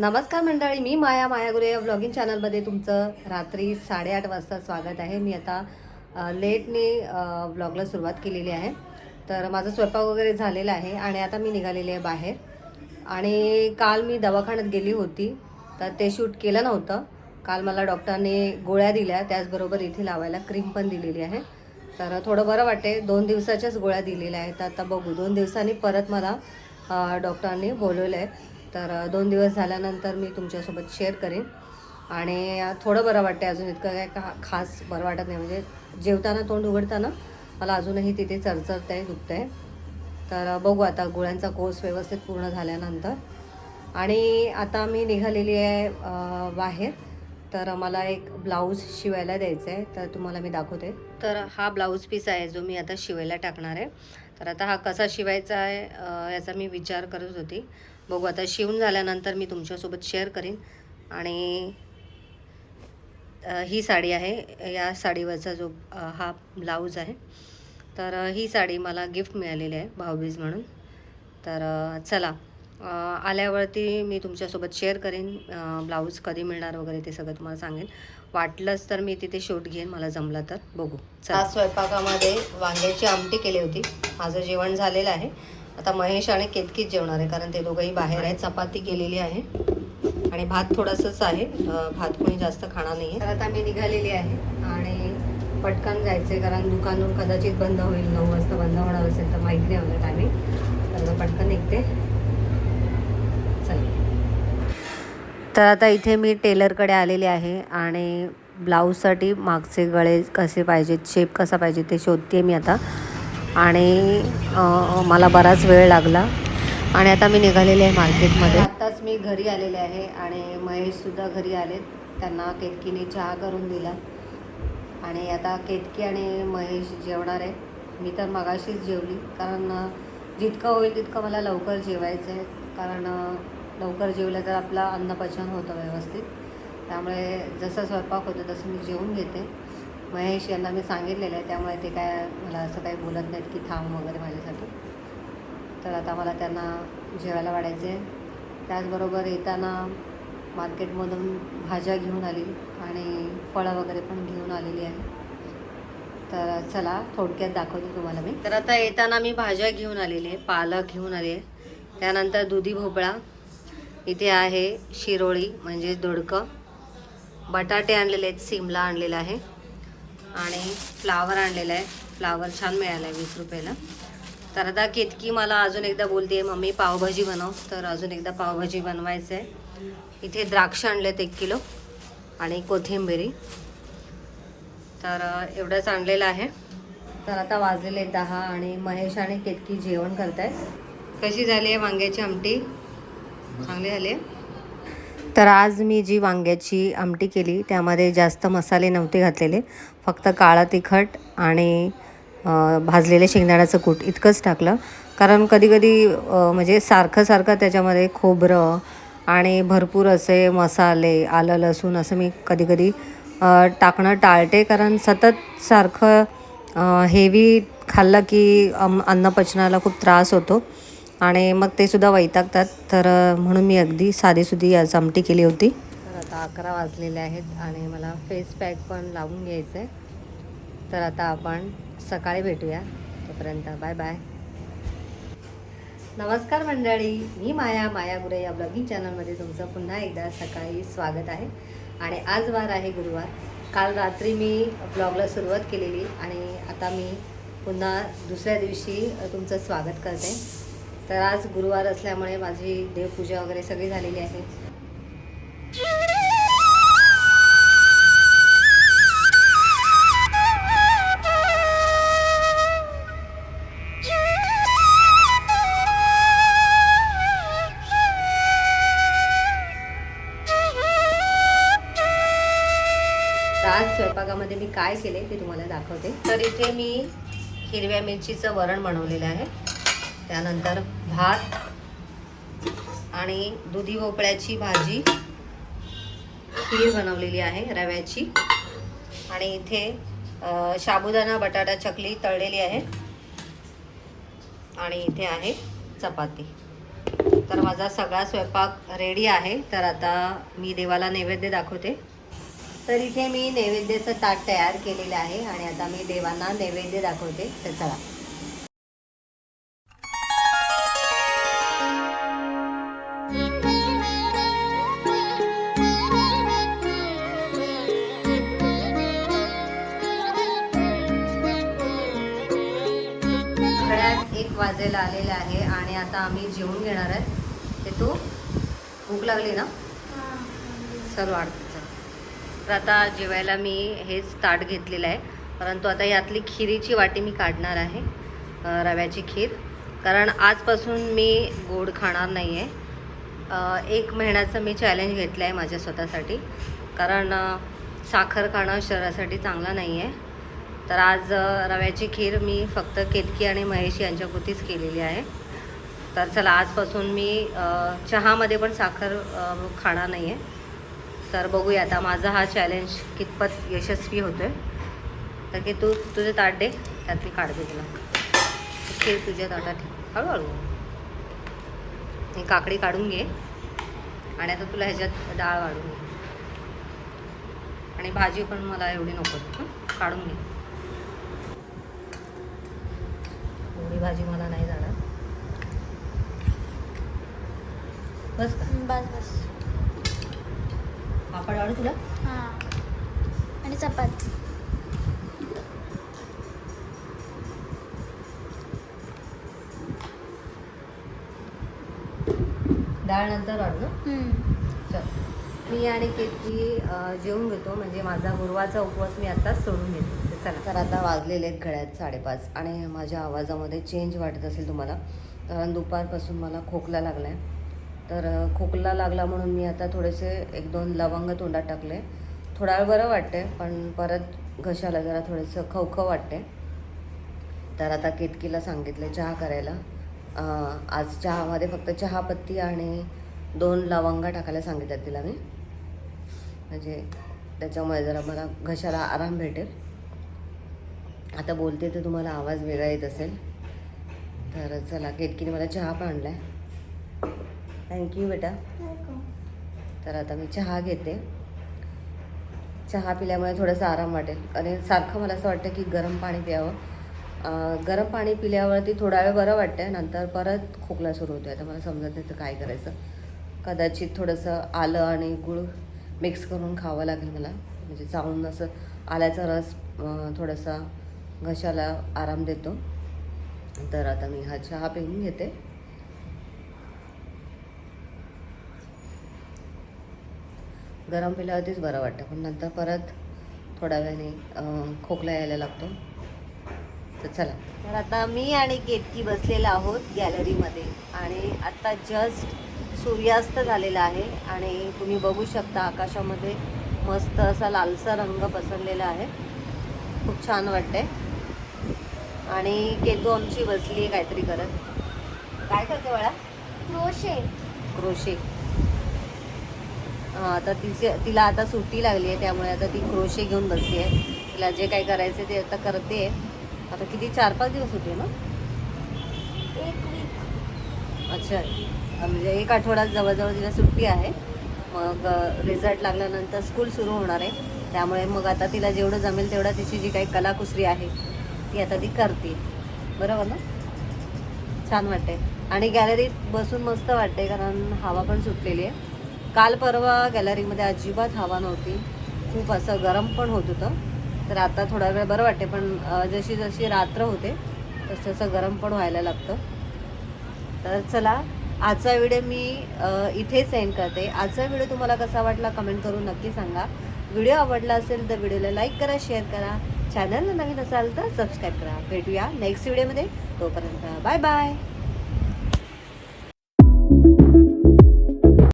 नमस्कार मंडळी, मी माया गुरे या व्लॉगिंग चॅनलमध्ये तुमचं रात्री 8:30 वाजता स्वागत आहे. मी आता लेटने व्लॉगला सुरुवात केलेली आहे. तर माझा स्वयंपाक वगैरे झालेला आहे आणि आता मी निघालेली आहे बाहेर. आणि काल मी दवाखान्यात गेली होती, तर ते शूट केलं नव्हतं. काल मला डॉक्टरने गोळ्या दिल्या, त्याचबरोबर इथे लावायला क्रीम पण दिलेली आहे. तर थोडं बरं वाटते. 2 दिवसाच्याच गोळ्या दिलेल्या आहेत. आता बघू, 2 दिवसांनी परत मला डॉक्टरांनी बोलवलं आहे. तर 2 दिवस झाल्यानंतर मी तुमच्यासोबत शेअर करेन. आणि थोडं बरं वाटते, अजून इतकं काय खास बरं वाटत नाही. म्हणजे जेवताना तोंड उघडताना मला अजूनही तिथे चरचरत आहे, दुखतं आहे. तर बघू आता गोळ्यांचा कोर्स व्यवस्थित पूर्ण झाल्यानंतर. आणि आता मी निघालेली आहे बाहेर. तर मला एक ब्लाऊज शिवायला द्यायचा आहे, तर तुम्हाला मी दाखवते. तर हा ब्लाऊज पीस आहे जो मी आता शिवायला टाकणार आहे. तर आता हा कसा शिवायचा आहे याचा मी विचार करत होती. बघू आता शिवून झाल्यानंतर मी तुमच्यासोबत शेअर करीन. आणि ही साडी आहे, या साडीवरचा जो हा ब्लाऊज आहे. तर ही साडी मला गिफ्ट मिळालेली आहे भाऊबीज म्हणून. तर चला, आल्यावरती मी तुमच्यासोबत शेअर करेन. ब्लाऊज कधी मिळणार वगैरे ते सगळं तुम्हाला सांगेन. वाटलंच तर मी तिथे शूट घेईन, मला जमलं तर. बघू. चला, स्वयंपाकामध्ये वांग्याची आमटी केली होती. माझं जेवण झालेलं आहे. आता महेश आणि केतकीच जेवणार आहे, कारण ते दोघंही बाहेर आहेत. चपाती केलेली आहे आणि भात थोडंसंच आहे. भात कोणी जास्त खाणार नाही आहे. तर आता मी निघालेली आहे आणि पटकन जायचं आहे, कारण दुकान कदाचित बंद होईल. 9 वाजता बंद होणार असेल तर माहिती नाही मला टायमिंग. तर पटकन निघते. चला, तर आता इथे मी टेलरकडे आलेले आहे आणि ब्लाऊजसाठी मागचे गळे कसे पाहिजेत, शेप कसा पाहिजे ते शोधते मी आता. आणि मला बराच वेळ लागला आणि आता मी निघालेले आहे मार्केटमध्ये. आत्ताच मी घरी आलेले आहे आणि महेशसुद्धा घरी आलेत. त्यांना केतकीने चहा करून दिला आणि आता केतकी आणि महेश जेवणार आहे. मी तर मगाशीच जेवली, कारण जितकं होईल तितकं मला लवकर जेवायचं आहे. कारण लवकर जेवलं तर आपलं अन्नपचन होतं व्यवस्थित. त्यामुळे जसं स्वयंपाक होतं तसं मी जेवून घेते. महेश यांना मी सांगितलेलं आहे, त्यामुळे ते काय मला असं काही बोलत नाहीत की थांब वगैरे माझ्यासाठी. तर आता मला त्यांना जेवायला वाढायचं आहे. त्याचबरोबर येताना मार्केटमधून भाज्या घेऊन आली आणि फळं वगैरे पण घेऊन आलेली आहे. तर चला, थोडक्यात दाखवते तुम्हाला मी. तर आता येताना मी भाज्या घेऊन आलेली आहे. पालक घेऊन आली आहे, त्यानंतर दुधी भोपळा, इथे आहे शिरोळी म्हणजे दोडकं, बटाटे आणलेले आहेत, सिमला आणलेला आहे आणि फ्लावर आणलेला आहे. फ्लावर छान मिळाला आहे 20 रुपयाला. तर आता केतकी मला अजून एकदा बोलते आहे, मम्मी पावभाजी बनव. तर अजून एकदा पावभाजी बनवायचं आहे. इथे द्राक्ष आणलेत 1 किलो आणि कोथिंबिरी. तर एवढंच आणलेलं आहे. तर आता वाजलेले 10 आणि महेश आणि केतकी जेवण करत आहेत. कशी झाली आहे वांग्याची आमटी? चांगली झाली आहे. तर आज मी जी वांग्याची आमटी केली त्यामध्ये जास्त मसाले नव्हते घातलेले, फक्त काळं तिखट आणि भाजलेले शेंगदाण्याचं कूट इतकंच टाकलं. कारण कधीकधी म्हणजे सारखं त्याच्यामध्ये खोबरं आणि भरपूर असे मसाले, आलं लसूण असं मी कधीकधी टाकणं टाळते. कारण सतत सारखं हेवी खाल्लं की अन्नपचनाला खूप त्रास होतो आणि मग ते सुद्धा वैतागतात. तर म्हणून मी अगदी साधीसुधी आज आमटी केली होती. तर आता 11 वाजलेले आहेत आणि मला फेस पॅक पण लावून घ्यायचं आहे. तर आता आपण सकाळी भेटूया. तोपर्यंत बाय बाय. नमस्कार मंडळी, मी माया गुरे या ब्लॉगिंग चॅनलमध्ये तुमचं पुन्हा एकदा सकाळी स्वागत आहे. आणि आज वार आहे गुरुवार. काल रात्री मी ब्लॉगला सुरुवात केलेली आणि आता मी पुन्हा दुसऱ्या दिवशी तुमचं स्वागत करते. तर आज गुरुवार असल्यामुळे माझी देवपूजा वगैरे सगळी झालेली आहे. आज स्वयंपाकामध्ये मी काय केले ते तुम्हाला दाखवते. तर इथे मी हिरव्या मिरचीचं वरण बनवलेलं आहे, त्यानंतर भात आणि दुधी भोपळ्याची भाजी, खीर बनवलेली आहे रव्याची, आणि इथे साबुदाणा बटाटा चकली तळलेली आहे आणि इथे आहे चपाती. तर माझा सगळा स्वयंपाक रेडी आहे. तर आता मी देवाला नैवेद्य दाखवते. तर इथे मी नैवेद्याचं ताट तयार केलेलं आहे आणि आता मी देवांना नैवेद्य दाखवते. तर चला. घड्याळ 1 वाजायला आलेलं आहे आणि आता आम्ही जेवून घेणार आहे. ते तू भूक लागली ना? चल वाढते. तर आता जेवायला मी हेच ताट घेतलेलं आहे, परंतु आता यातली खिरीची वाटी मी काढणार आहे, रव्याची खीर. कारण आजपासून मी गोड खाणार नाही आहे. 1 महिन्याचं मी चॅलेंज घेतलं आहे माझ्या स्वतःसाठी, कारण साखर खाणं शरीरासाठी चांगलं नाही आहे. तर आज रव्याची खीर मी फक्त केतकी आणि महेश यांच्यापुरतीच केलेली आहे. तर चला, आजपासून मी चहामध्ये पण साखर खाणार नाही आहे. तर बघूया आता माझा हा चॅलेंज कितपत यशस्वी होतो आहे. तर की तू तुझे ताट दे, त्यात मी काढते तुला. खीर तुझ्या ताटात ठेव हळूहळू. ही काकडी काढून घे आणि आता तुला ह्याच्यात डाळ वाढून घे. आणि भाजी पण मला एवढी नको, काढून घे. एवढी भाजी मला नाही जाणार. बस का? बस बस. पापड वाढू तुला? हां. आणि चपाती. डाळ नंतर वाढू ना? चल, मी आणि केतकी जेवून घेतो, म्हणजे माझा गुरुवारचा उपवास मी आत्ताच सोडून घेतो. चला. तर आता वाजलेले आहेत घड्यात 5:30 आणि माझ्या आवाजामध्ये चेंज वाटत असेल तुम्हाला, कारण दुपारपासून मला खोकला लागला आहे. तर खोकला लागला म्हणून मी आता थोडेसे 1-2 लवंग तोंडात टाकले. थोडा वेळ बरं वाटते, पण परत घशाला जरा थोडंसं खवखव वाटते. तर आता केतकीला सांगितलं चहा करायला. आज चहामध्ये फक्त चहापत्ती आणि 2 लवंगा टाकायला सांगितलं तिला मी, म्हणजे त्याच्यामुळे जरा मला घशाला आराम भेटेल. आता बोलते तर तुम्हाला आवाज वेगळा येत असेल. तर चला, केतकीने मला चहा पण आणला आहे. थँक्यू बेटा. तर आता मी चहा घेते. चहा पिल्यामुळे थोडंसं आराम वाटेल, आणि सारखं मला असं वाटतं की गरम पाणी प्यावं. गरम पाणी पिल्यावरती थोडा वेळ बरं वाटतं, नंतर परत खोकला सुरू होतो. आता मला समजत नाही तर काय करायचं. कदाचित थोडंसं आलं आणि गूळ मिक्स करून खावं लागेल मला, म्हणजे चावून असं आल्याचा रस थोडासा घशाला आराम देतो. तर आता मी हा चहा पिऊन घेते. गरम पिल्यावरतीच बरं वाटतं, पण नंतर परत थोड्या वेळाने खोकला यायला लागतो. तर चला. तर आता मी आणि केतकी बसलेला आहोत गॅलरीमध्ये, आणि आत्ता जस्ट सूर्यास्त झालेला आहे आणि तुम्ही बघू शकता आकाशामध्ये मस्त असा लालसर रंग पसरलेला आहे. खूप छान वाटते. आणि केतू आमची बसली आहे काहीतरी करत. काय करते बाळा? क्रोशे. आता तिला आता सुट्टी लागली आहे, त्यामुळे आता ती क्रोशे घेऊन बसली आहे. तिला जे काही करायचं ते आता करते. आता किती 4-5 दिवस होते ना? 1 वीक. अच्छा, म्हणजे 1 आठवड्यात जवळजवळ तिला सुट्टी आहे. मग रिझल्ट लागल्यानंतर स्कूल सुरू होणार आहे, त्यामुळे मग आता तिला जेवढं जमेल तेवढं तिची जी काही कलाकुसरी आहे ती आता ती करते. बरोबर ना? छान वाटते. आणि गॅलरीत बसून मस्त वाटते, कारण हवा पण सुटलेली आहे. काल परवा गॅलरीमध्ये अजिबात हवा नव्हती, खूप असं गरम पण होत होतं. तर आता थोडा वेळ बरं वाटते, पण जशी जशी रात्र होते तसं तसं गरम पण व्हायला लागतं. तर चला, आजचा व्हिडिओ मी इथेच एंड करते. आजचा व्हिडिओ तुम्हाला कसा वाटला कमेंट करून नक्की सांगा. व्हिडिओ आवडला असेल तर व्हिडिओला लाईक करा, शेअर करा. चॅनलला नवीन असाल तर सबस्क्राईब करा. भेटूया नेक्स्ट व्हिडिओमध्ये. तोपर्यंत बाय बाय.